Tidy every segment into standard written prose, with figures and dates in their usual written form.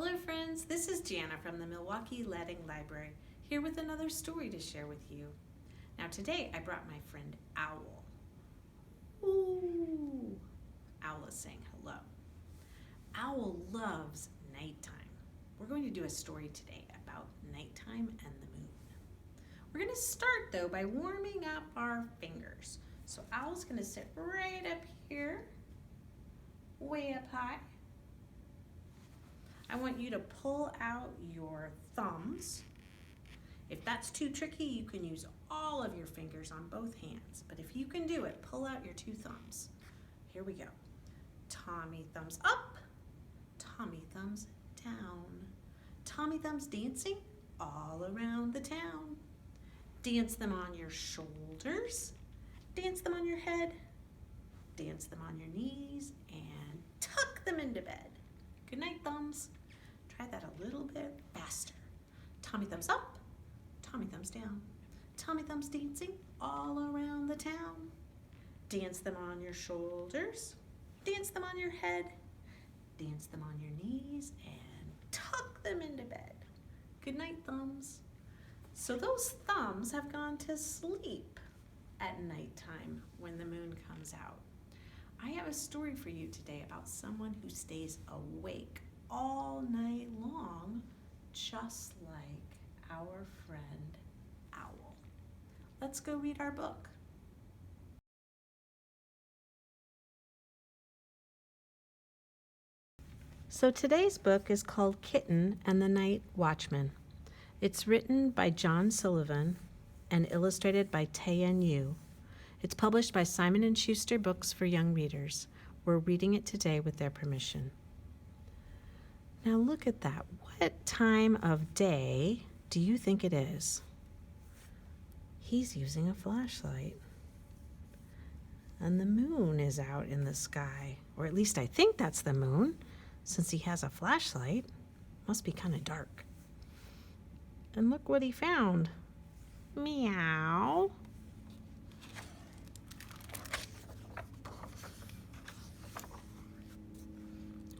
Hello friends, this is Jana from the Milwaukee Ladding Library, here with another story to share with you. Now today I brought my friend Owl. Ooh! Owl is saying hello. Owl loves nighttime. We're going to do a story today about nighttime and the moon. We're going to start though by warming up our fingers. So Owl's going to sit right up here, way up high. I want you to pull out your thumbs. If that's too tricky, you can use all of your fingers on both hands. But if you can do it, pull out your two thumbs. Here we go. Tommy thumbs up, Tommy thumbs down. Tommy thumbs dancing all around the town. Dance them on your shoulders, dance them on your head, dance them on your knees, and tuck them into bed. Good night, thumbs. Try that a little bit faster. Tommy thumbs up, Tommy thumbs down. Tommy thumbs dancing all around the town. Dance them on your shoulders, dance them on your head, dance them on your knees, and tuck them into bed. Good night, thumbs. So those thumbs have gone to sleep at nighttime when the moon comes out. I have a story for you today about someone who stays awake all night long, just like our friend Owl. Let's go read our book. So today's book is called Kitten and the Night Watchman. It's written by John Sullivan and illustrated by Taeeun Yoo. It's published by Simon and Schuster Books for young readers. We're reading it today with their permission. Now look at that. What time of day do you think it is? He's using a flashlight. And the moon is out in the sky. Or at least I think that's the moon, since he has a flashlight. Must be kind of dark. And look what he found. Meow.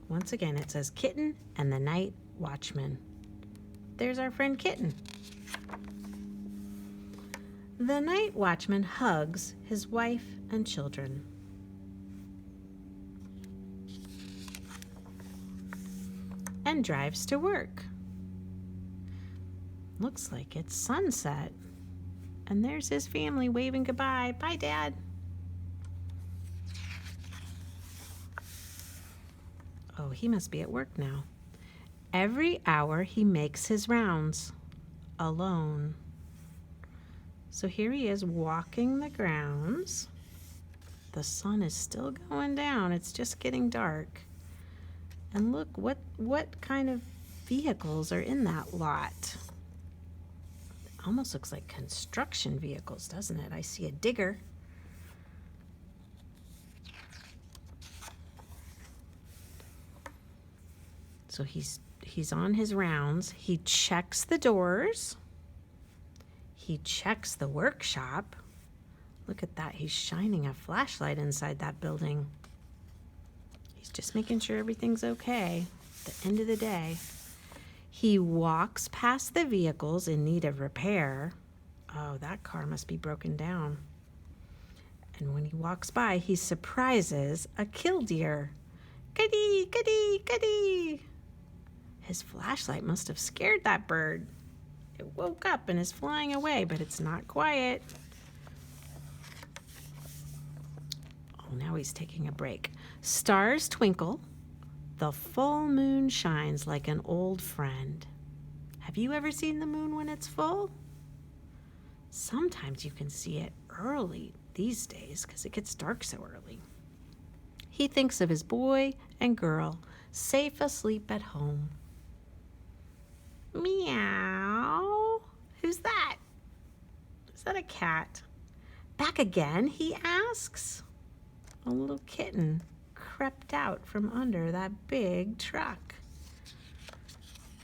Once again, it says Kitten and the Night Watchman. There's our friend Kitten. The night watchman hugs his wife and children. And drives to work. Looks like it's sunset. And there's his family waving goodbye. Bye, Dad. Oh, he must be at work now. Every hour he makes his rounds alone. So here he is walking the grounds. The sun is still going down. It's just getting dark. And look, what kind of vehicles are in that lot? It almost looks like construction vehicles, doesn't it? I see a digger. So he's on his rounds. He checks the doors. He checks the workshop. Look at that. He's shining a flashlight inside that building. He's just making sure everything's okay at the end of the day. He walks past the vehicles in need of repair. Oh, that car must be broken down. And when he walks by, he surprises a killdeer. Goody, goody, goody. His flashlight must have scared that bird. It woke up and is flying away, but it's not quiet. Oh, now he's taking a break. Stars twinkle. The full moon shines like an old friend. Have you ever seen the moon when it's full? Sometimes you can see it early these days because it gets dark so early. He thinks of his boy and girl, safe asleep at home. Meow. Who's that? Is that a cat? Back again, he asks. A little kitten crept out from under that big truck.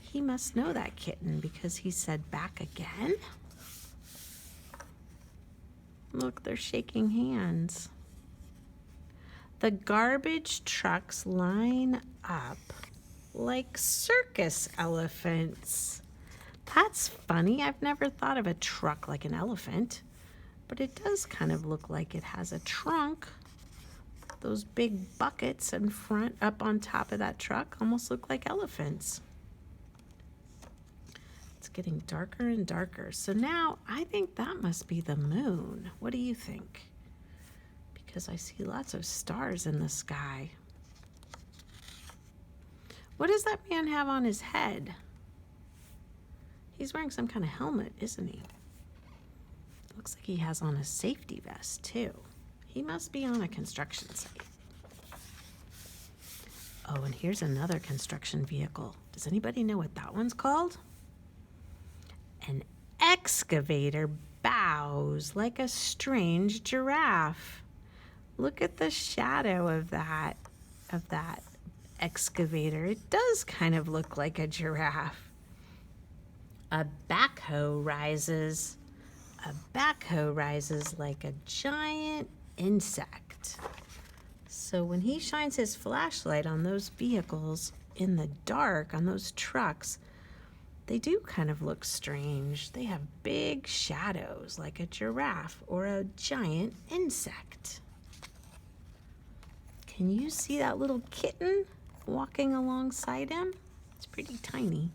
He must know that kitten because he said back again. Look, they're shaking hands. The garbage trucks line up like circus elephants. That's funny. I've never thought of a truck like an elephant, but it does kind of look like it has a trunk. Those big buckets in front up on top of that truck almost look like elephants. It's getting darker and darker. So now I think that must be the moon. What do you think? Because I see lots of stars in the sky. What does that man have on his head? He's wearing some kind of helmet, isn't he? Looks like he has on a safety vest, too. He must be on a construction site. Oh, and here's another construction vehicle. Does anybody know what that one's called? An excavator bows like a strange giraffe. Look at the shadow of that excavator. It does kind of look like a giraffe. A backhoe rises. A backhoe rises like a giant insect. So when he shines his flashlight on those vehicles in the dark, on those trucks, they do kind of look strange. They have big shadows like a giraffe or a giant insect. Can you see that little kitten walking alongside him? It's pretty tiny.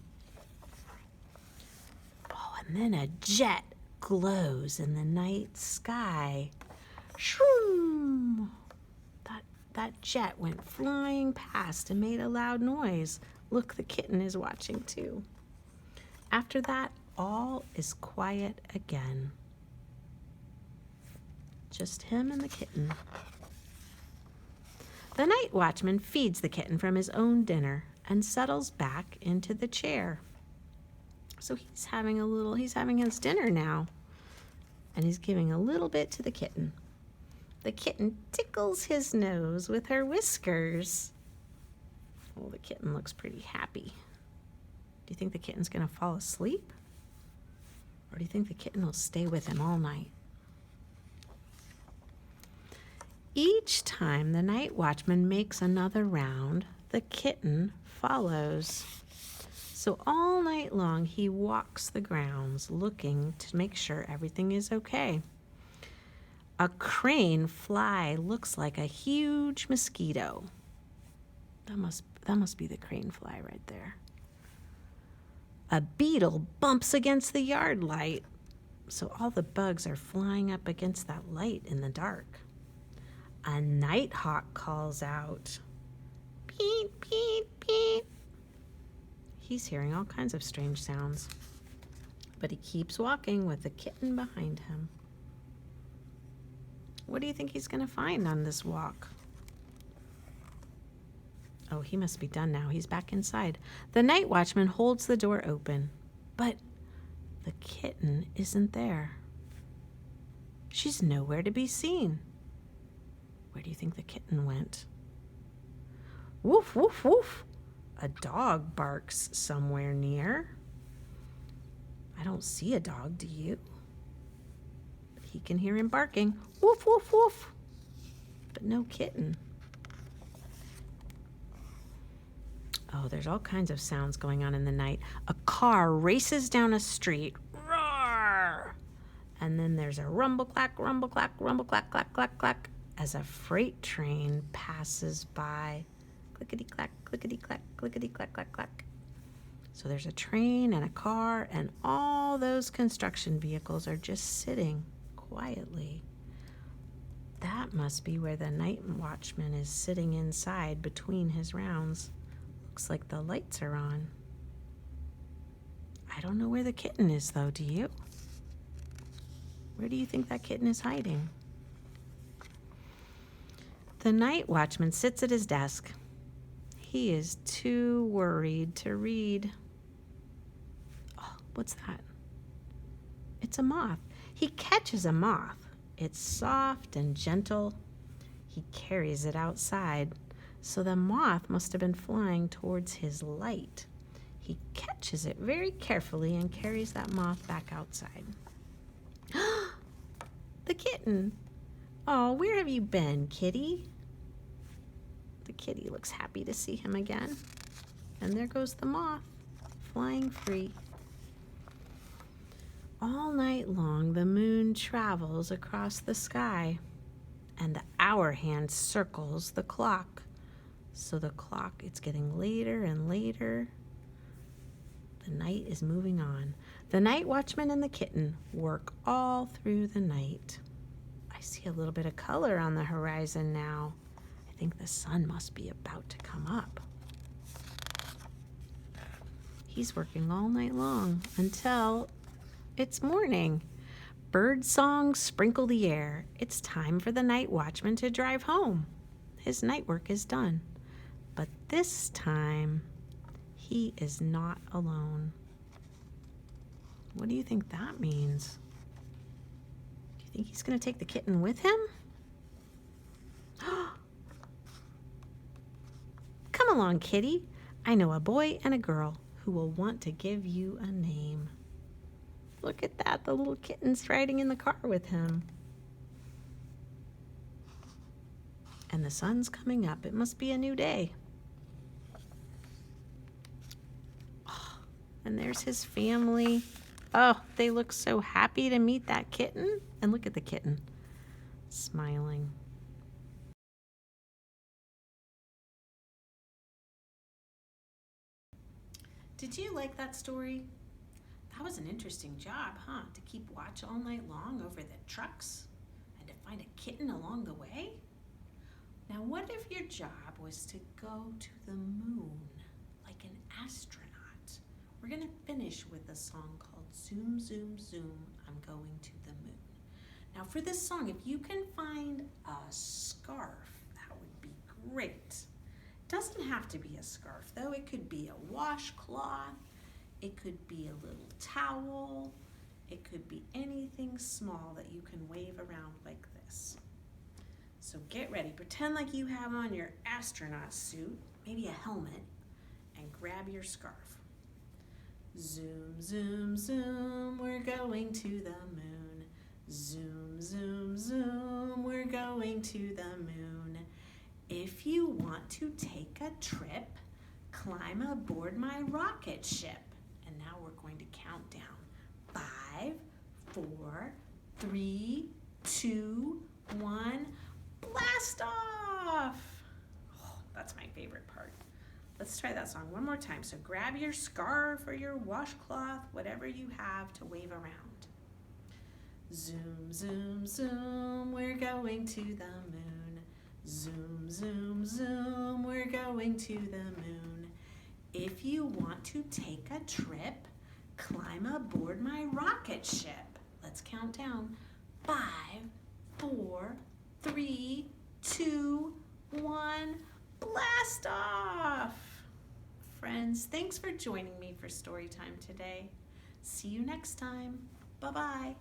Oh, and then a jet glows in the night sky. Shroom! That jet went flying past and made a loud noise. Look, the kitten is watching too. After that, all is quiet again. Just him and the kitten. The night watchman feeds the kitten from his own dinner and settles back into the chair. So he's having his dinner now, and he's giving a little bit to the kitten. The kitten tickles his nose with her whiskers. Oh, the kitten looks pretty happy. Do you think the kitten's going to fall asleep? Or do you think the kitten will stay with him all night? Each time the night watchman makes another round, the kitten follows. So all night long he walks the grounds looking to make sure everything is okay. A crane fly looks like a huge mosquito. That must be the crane fly right there. A beetle bumps against the yard light, so all the bugs are flying up against that light in the dark. A nighthawk calls out, "Peep, peep, peep." He's hearing all kinds of strange sounds, but he keeps walking with the kitten behind him. What do you think he's going to find on this walk? Oh, he must be done now. He's back inside. The night watchman holds the door open, but the kitten isn't there. She's nowhere to be seen. Where do you think the kitten went? Woof, woof, woof. A dog barks somewhere near. I don't see a dog, do you? But he can hear him barking. Woof, woof, woof. But no kitten. Oh, there's all kinds of sounds going on in the night. A car races down a street. Roar! And then there's a rumble, clack, clack, clack, clack, clack, as a freight train passes by. Clickety, clack, clickety, clack, clickety, clack, clack, clack. So there's a train and a car, and all those construction vehicles are just sitting quietly. That must be where the night watchman is sitting inside between his rounds. Looks like the lights are on. I don't know where the kitten is, though, do you? Where do you think that kitten is hiding? The night watchman sits at his desk. He is too worried to read. Oh, what's that? It's a moth. He catches a moth. It's soft and gentle. He carries it outside. So the moth must have been flying towards his light. He catches it very carefully and carries that moth back outside. The kitten. Oh, where have you been, kitty? The kitty looks happy to see him again. And there goes the moth, flying free. All night long, the moon travels across the sky, and the hour hand circles the clock. So the clock, it's getting later and later. The night is moving on. The night watchman and the kitten work all through the night. I see a little bit of color on the horizon now. I think the sun must be about to come up. He's working all night long until it's morning. Bird songs sprinkle the air. It's time for the night watchman to drive home. His night work is done. But this time, he is not alone. What do you think that means? Do you think he's going to take the kitten with him? Come along, kitty. I know a boy and a girl who will want to give you a name. Look at that, the little kitten's riding in the car with him. And the sun's coming up. It must be a new day. Oh, and there's his family. Oh, they look so happy to meet that kitten. And look at the kitten, smiling. Did you like that story? That was an interesting job, huh? To keep watch all night long over the trucks and to find a kitten along the way? Now, what if your job was to go to the moon like an astronaut? We're going to finish with a song called Zoom, Zoom, Zoom, I'm Going to the Moon. Now, for this song, if you can find a scarf, that would be great. Doesn't have to be a scarf, though. It could be a washcloth. It could be a little towel. It could be anything small that you can wave around like this. So get ready. Pretend like you have on your astronaut suit, maybe a helmet, and grab your scarf. Zoom, zoom, zoom, we're going to the moon. Zoom, zoom, zoom, we're going to the moon. If you want to take a trip, climb aboard my rocket ship. And now we're going to count down. 5, 4, 3, 2, 1, blast off! Oh, that's my favorite part. Let's try that song one more time. So grab your scarf or your washcloth, whatever you have to wave around. Zoom, zoom, zoom, we're going to the moon. Zoom, zoom, zoom, we're going to the moon. If you want to take a trip, climb aboard my rocket ship. Let's count down. 5, 4, 3, 2, 1, blast off! Friends, thanks for joining me for Storytime today. See you next time. Bye-bye.